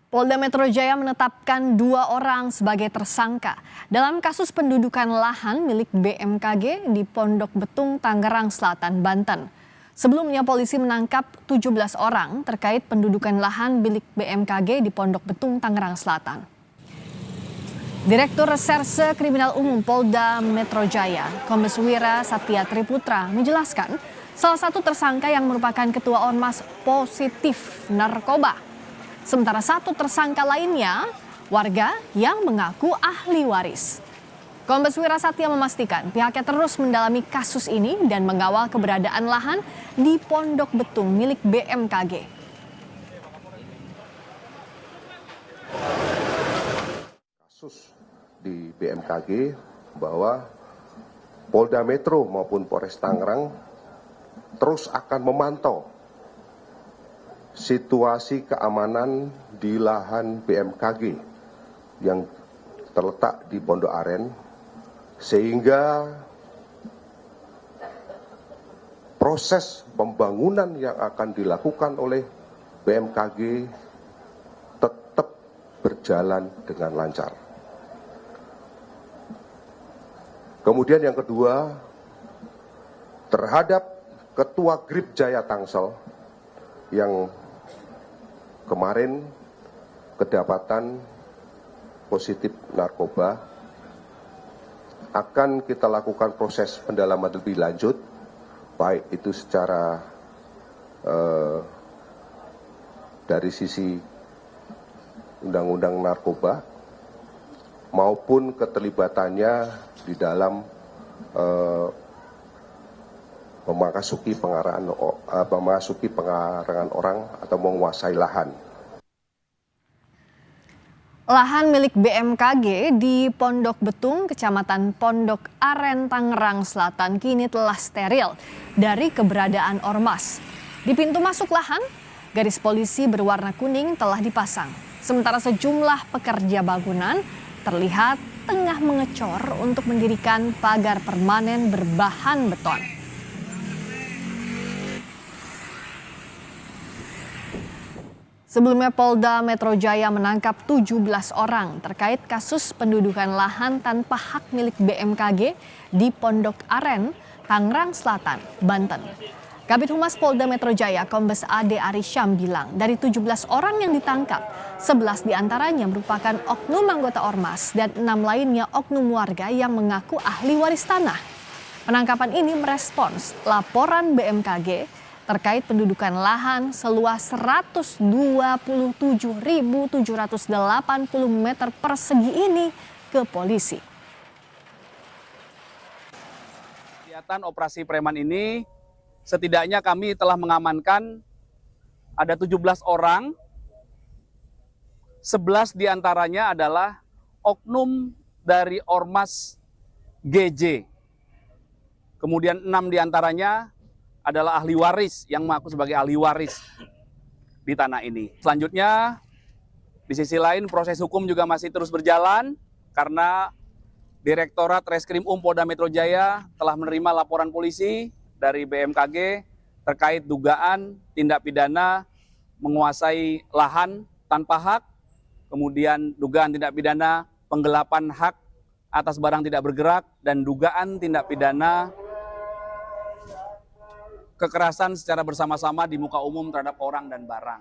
Polda Metro Jaya menetapkan 2 orang sebagai tersangka dalam kasus pendudukan lahan milik BMKG di Pondok Betung, Tangerang Selatan, Banten. Sebelumnya polisi menangkap 17 orang terkait pendudukan lahan milik BMKG di Pondok Betung, Tangerang Selatan. Direktur Reserse Kriminal Umum Polda Metro Jaya, Kombes Wira Satya Triputra menjelaskan salah satu tersangka yang merupakan ketua Ormas positif narkoba. Sementara satu tersangka lainnya, warga yang mengaku ahli waris. Kombes Wira Satya memastikan pihaknya terus mendalami kasus ini dan mengawal keberadaan lahan di Pondok Betung milik BMKG. Kasus di BMKG bahwa Polda Metro maupun Polres Tangerang terus akan memantau situasi keamanan di lahan BMKG yang terletak di Pondok Aren, sehingga proses pembangunan yang akan dilakukan oleh BMKG tetap berjalan dengan lancar. Kemudian yang kedua, terhadap Ketua Grip Jaya Tangsel yang kemarin kedapatan positif narkoba, akan kita lakukan proses pendalaman lebih lanjut, baik itu secara dari sisi undang-undang narkoba maupun keterlibatannya di dalam memasuki pengarangan orang atau menguasai lahan. Lahan milik BMKG di Pondok Betung, Kecamatan Pondok Aren, Tangerang Selatan kini telah steril dari keberadaan ormas. Di pintu masuk lahan, garis polisi berwarna kuning telah dipasang. Sementara sejumlah pekerja bangunan terlihat tengah mengecor untuk mendirikan pagar permanen berbahan beton. Sebelumnya Polda Metro Jaya menangkap 17 orang terkait kasus pendudukan lahan tanpa hak milik BMKG di Pondok Aren, Tangerang Selatan, Banten. Kabid Humas Polda Metro Jaya, Kombes Ade Arisyam bilang dari 17 orang yang ditangkap, 11 diantaranya merupakan oknum anggota Ormas dan 6 lainnya oknum warga yang mengaku ahli waris tanah. Penangkapan ini merespons laporan BMKG terkait pendudukan lahan seluas 127.780 meter persegi ini ke polisi. Kegiatan operasi preman ini setidaknya kami telah mengamankan ada 17 orang, 11 diantaranya adalah oknum dari Ormas GJ. Kemudian 6 diantaranya adalah ahli waris yang mengaku sebagai ahli waris di tanah ini. Selanjutnya, di sisi lain proses hukum juga masih terus berjalan karena Direktorat Reskrim Polda Metro Jaya telah menerima laporan polisi dari BMKG terkait dugaan tindak pidana menguasai lahan tanpa hak, kemudian dugaan tindak pidana penggelapan hak atas barang tidak bergerak, dan dugaan tindak pidana kekerasan secara bersama-sama di muka umum terhadap orang dan barang.